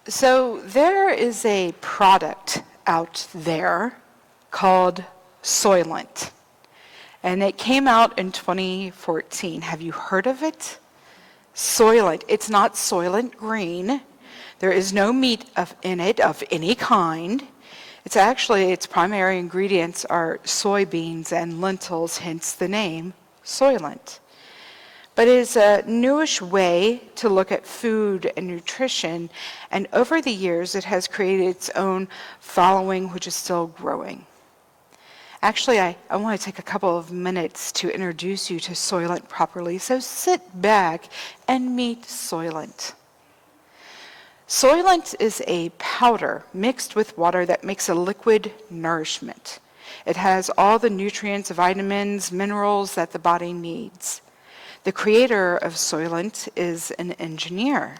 So there is a product out there called Soylent, and it came out in 2014. Have you heard of it? Soylent. It's not Soylent Green. There is no meat in it of any kind. It's actually, its primary ingredients are soybeans and lentils, hence the name Soylent. But it is a newish way to look at food and nutrition, and over the years it has created its own following, which is still growing. Actually, I want to take a couple of minutes to introduce you to Soylent properly, so sit back and meet Soylent. Soylent is a powder mixed with water that makes a liquid nourishment. It has all the nutrients, vitamins, minerals that the body needs. The creator of Soylent is an engineer.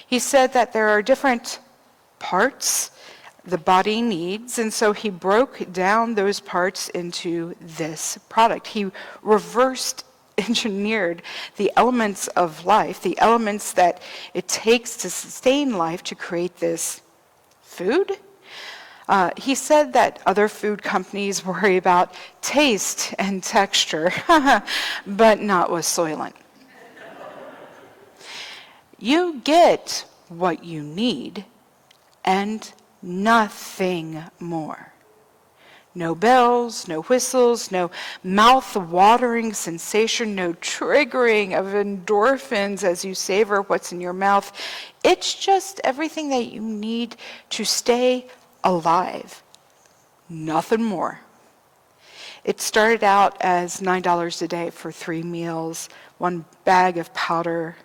He said that there are different parts the body needs, and so he broke down those parts into this product. He reversed engineered the elements of life, the elements that it takes to sustain life to create this food. He said that other food companies worry about taste and texture, but not with Soylent. You get what you need and nothing more. No bells, no whistles, no mouth-watering sensation, no triggering of endorphins as you savor what's in your mouth. It's just everything that you need to stay alive. Nothing more. It started out as $9 a day for 3 meals, 1 bag of powder.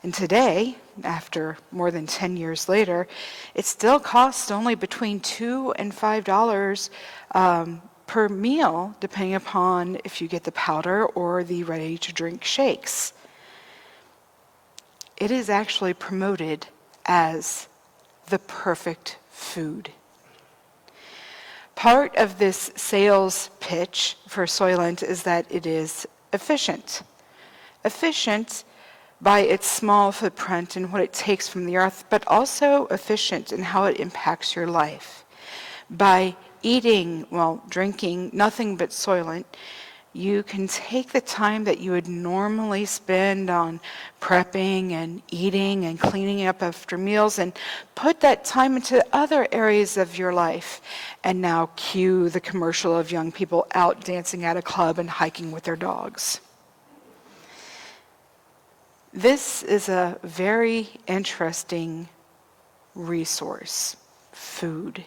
And today, after more than 10 years later, it still costs only between $2 and $5 per meal, depending upon if you get the powder or the ready-to-drink shakes. It is actually promoted as the perfect food. Part of this sales pitch for Soylent is that it is efficient. Efficient by its small footprint and what it takes from the earth, but also efficient in how it impacts your life. By drinking nothing but Soylent, you can take the time that you would normally spend on prepping and eating and cleaning up after meals and put that time into other areas of your life. And now cue the commercial of young people out dancing at a club and hiking with their dogs. This is a very interesting resource, food,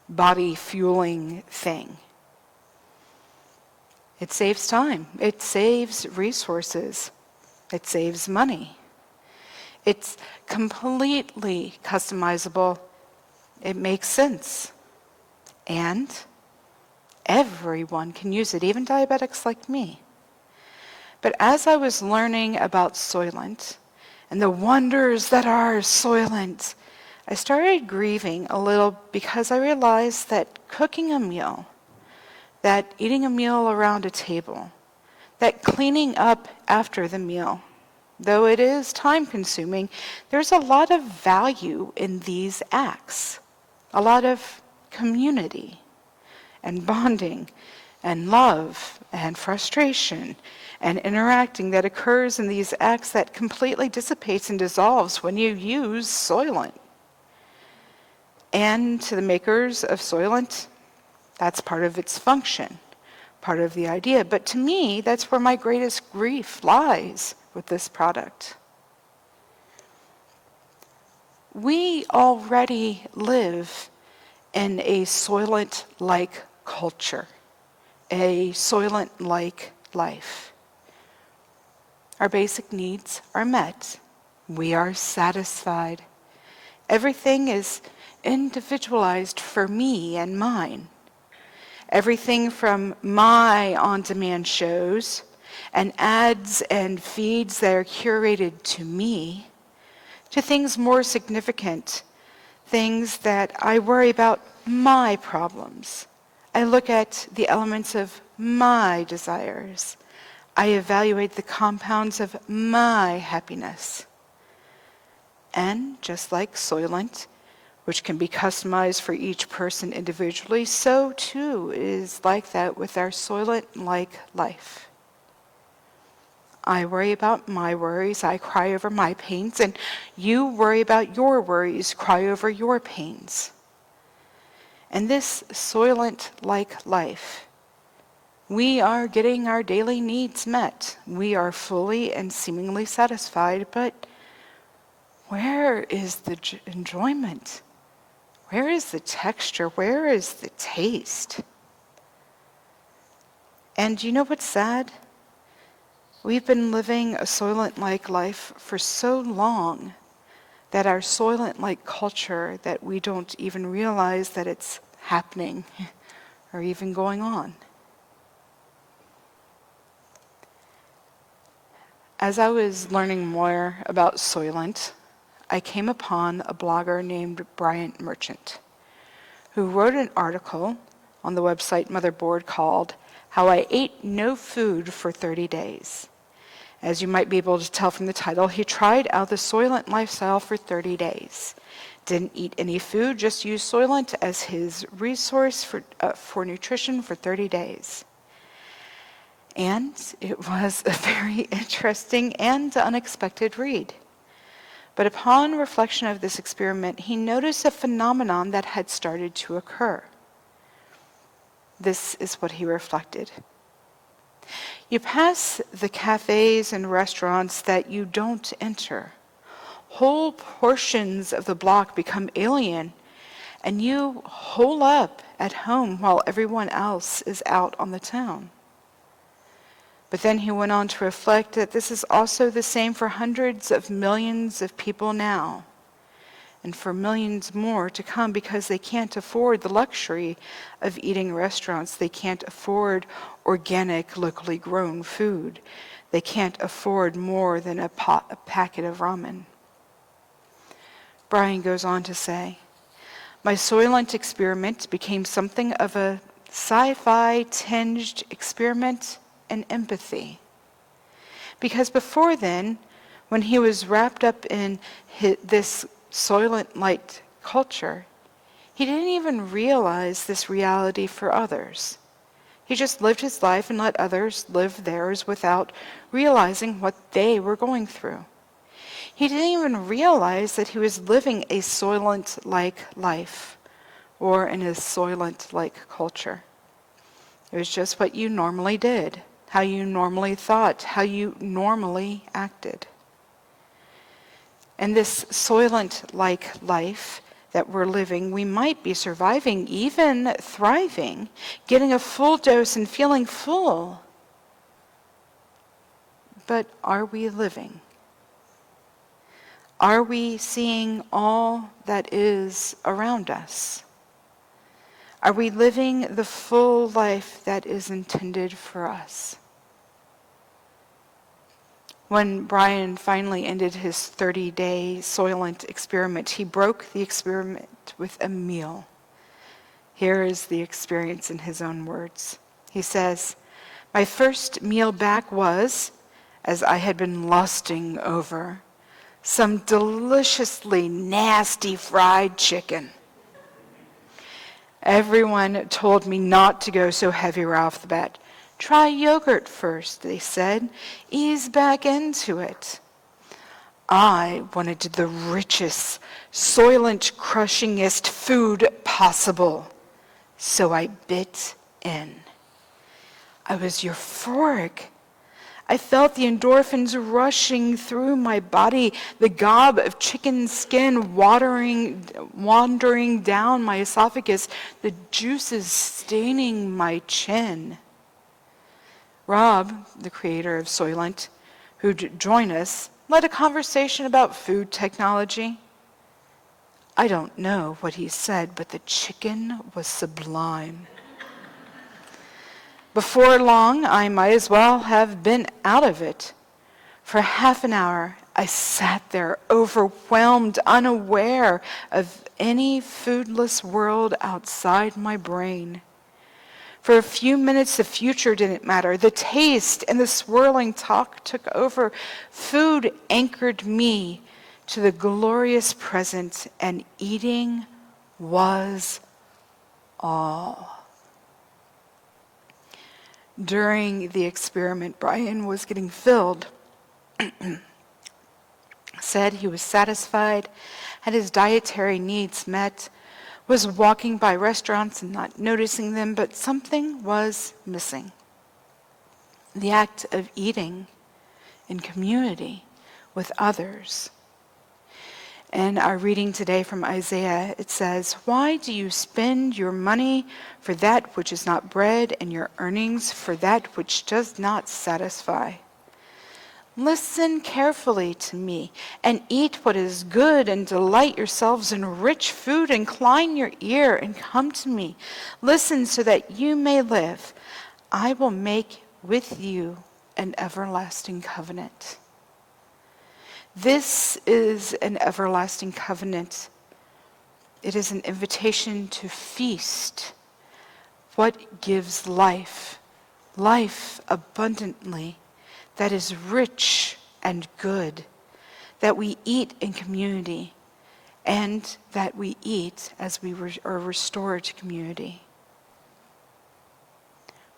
body-fueling thing. It saves time. It saves resources. It saves money. It's completely customizable. It makes sense. And everyone can use it, even diabetics like me. But as I was learning about Soylent and the wonders that are Soylent, I started grieving a little because I realized that cooking a meal, that eating a meal around a table, that cleaning up after the meal, though it is time-consuming, there's a lot of value in these acts, a lot of community and bonding and love and frustration and interacting that occurs in these acts that completely dissipates and dissolves when you use Soylent. And to the makers of Soylent, that's part of its function, part of the idea. But to me, that's where my greatest grief lies with this product. We already live in a Soylent-like culture, a Soylent-like life. Our basic needs are met. We are satisfied. Everything is individualized for me and mine. Everything from my on-demand shows and ads and feeds that are curated to me, to things more significant, things that I worry about my problems. I look at the elements of my desires. I evaluate the compounds of my happiness. And just like Soylent, which can be customized for each person individually, so too is like that with our Soylent-like life. I worry about my worries, I cry over my pains, and you worry about your worries, cry over your pains. And this Soylent-like life, we are getting our daily needs met. We are fully and seemingly satisfied, but where is the enjoyment? Where is the texture? Where is the taste? And you know what's sad? We've been living a Soylent-like life for so long that our Soylent-like culture, that we don't even realize that it's happening or even going on. As I was learning more about Soylent, I came upon a blogger named Brian Merchant, who wrote an article on the website Motherboard called How I Ate No Food for 30 Days. As you might be able to tell from the title, he tried out the Soylent lifestyle for 30 days. Didn't eat any food, just used Soylent as his resource for nutrition for 30 days. And it was a very interesting and unexpected read. But upon reflection of this experiment, he noticed a phenomenon that had started to occur. This is what he reflected. You pass the cafes and restaurants that you don't enter. Whole portions of the block become alien, and you hole up at home while everyone else is out on the town. But then he went on to reflect that this is also the same for hundreds of millions of people now, and for millions more to come, because they can't afford the luxury of eating restaurants. They can't afford organic, locally grown food. They can't afford more than a packet of ramen. Brian goes on to say, my Soylent experiment became something of a sci-fi tinged experiment in empathy. Because before then, when he was wrapped up in this Soylent-like culture, he didn't even realize this reality for others. He just lived his life and let others live theirs without realizing what they were going through. He didn't even realize that he was living a Soylent-like life or in a Soylent-like culture. It was just what you normally did, how you normally thought, how you normally acted. And this Soylent-like life that we're living, we might be surviving, even thriving, getting a full dose and feeling full. But are we living? Are we seeing all that is around us? Are we living the full life that is intended for us? When Brian finally ended his 30-day Soylent experiment, he broke the experiment with a meal. Here is the experience in his own words. He says, my first meal back was, as I had been lusting over, some deliciously nasty fried chicken. Everyone told me not to go so heavy right off the bat. Try yogurt first, they said. Ease back into it. I wanted the richest, Soylent-crushingest food possible. So I bit in. I was euphoric. I felt the endorphins rushing through my body, the gob of chicken skin wandering down my esophagus, the juices staining my chin. Rob, the creator of Soylent, who'd join us, led a conversation about food technology. I don't know what he said, but the chicken was sublime. Before long, I might as well have been out of it. For half an hour, I sat there, overwhelmed, unaware of any foodless world outside my brain. For a few minutes, the future didn't matter. The taste and the swirling talk took over. Food anchored me to the glorious present, and eating was all. During the experiment, Brian was getting filled, said he was satisfied, had his dietary needs met, was walking by restaurants and not noticing them, but something was missing. The act of eating in community with others. In our reading today from Isaiah, it says, "Why do you spend your money for that which is not bread, and your earnings for that which does not satisfy? Listen carefully to me, and eat what is good, and delight yourselves in rich food. Incline your ear and come to me. Listen so that you may live. I will make with you an everlasting covenant." This is an everlasting covenant. It is an invitation to feast. What gives life? Life abundantly, that is rich and good, that we eat in community, and that we eat as we are restored to community.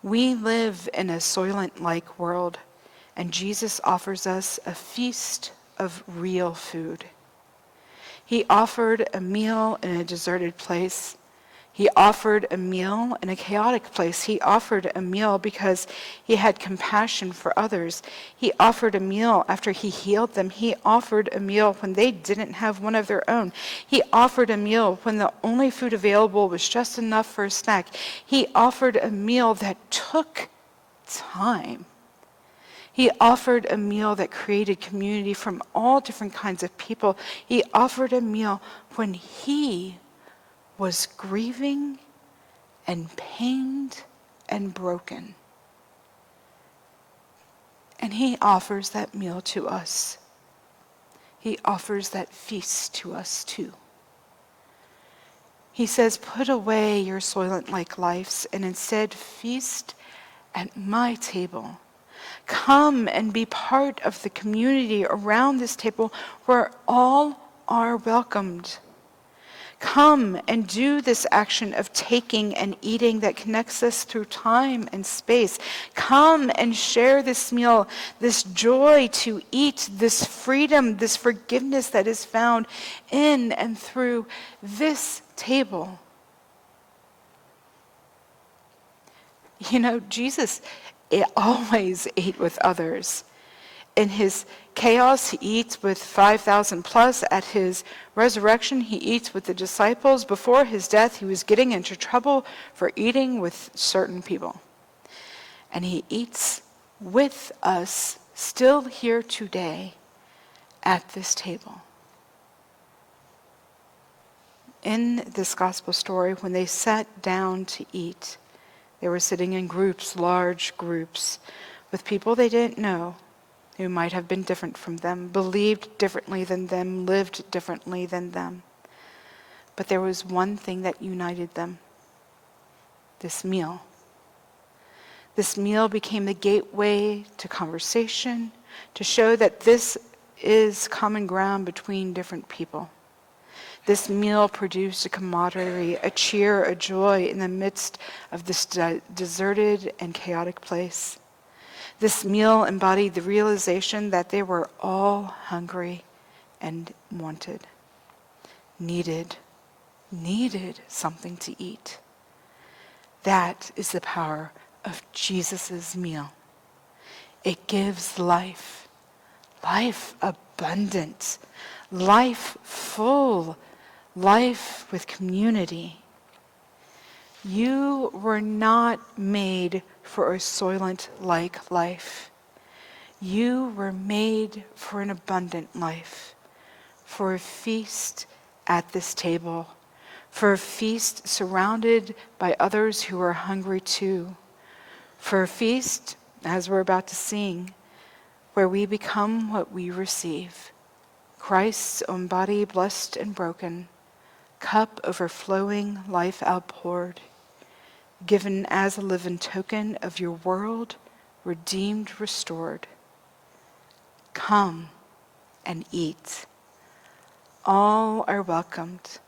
We live in a Soylent-like world, and Jesus offers us a feast of real food. He offered a meal in a deserted place. He offered a meal in a chaotic place. He offered a meal because he had compassion for others. He offered a meal after he healed them. He offered a meal when they didn't have one of their own. He offered a meal when the only food available was just enough for a snack. He offered a meal that took time. He offered a meal that created community from all different kinds of people. He offered a meal when he was grieving and pained and broken. And he offers that meal to us. He offers that feast to us too. He says, put away your Soylent-like lives and instead feast at my table. Come and be part of the community around this table where all are welcomed. Come and do this action of taking and eating that connects us through time and space. Come and share this meal, this joy to eat, this freedom, this forgiveness that is found in and through this table. You know, Jesus always ate with others. In his chaos, he eats with 5,000 plus. At his resurrection, he eats with the disciples. Before his death, he was getting into trouble for eating with certain people. And he eats with us still here today at this table. In this gospel story, when they sat down to eat, they were sitting in groups, large groups, with people they didn't know, who might have been different from them, believed differently than them, lived differently than them. But there was one thing that united them: this meal. This meal became the gateway to conversation, to show that this is common ground between different people. This meal produced a camaraderie, a cheer, a joy in the midst of this deserted and chaotic place. This meal embodied the realization that they were all hungry and wanted, needed something to eat. That is the power of Jesus' meal. It gives life, life abundant, life full, life with community. You were not made for a Soylent-like life. You were made for an abundant life, for a feast at this table, for a feast surrounded by others who are hungry too, for a feast, as we're about to sing, where we become what we receive: Christ's own body blessed and broken, cup overflowing, life outpoured, given as a living token of your world, redeemed, restored. Come and eat. All are welcomed.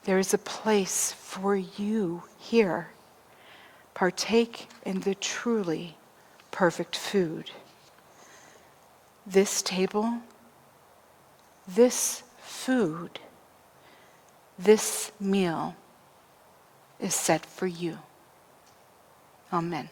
There is a place for you here. Partake in the truly perfect food. This table, this food, this meal is set for you. Amen.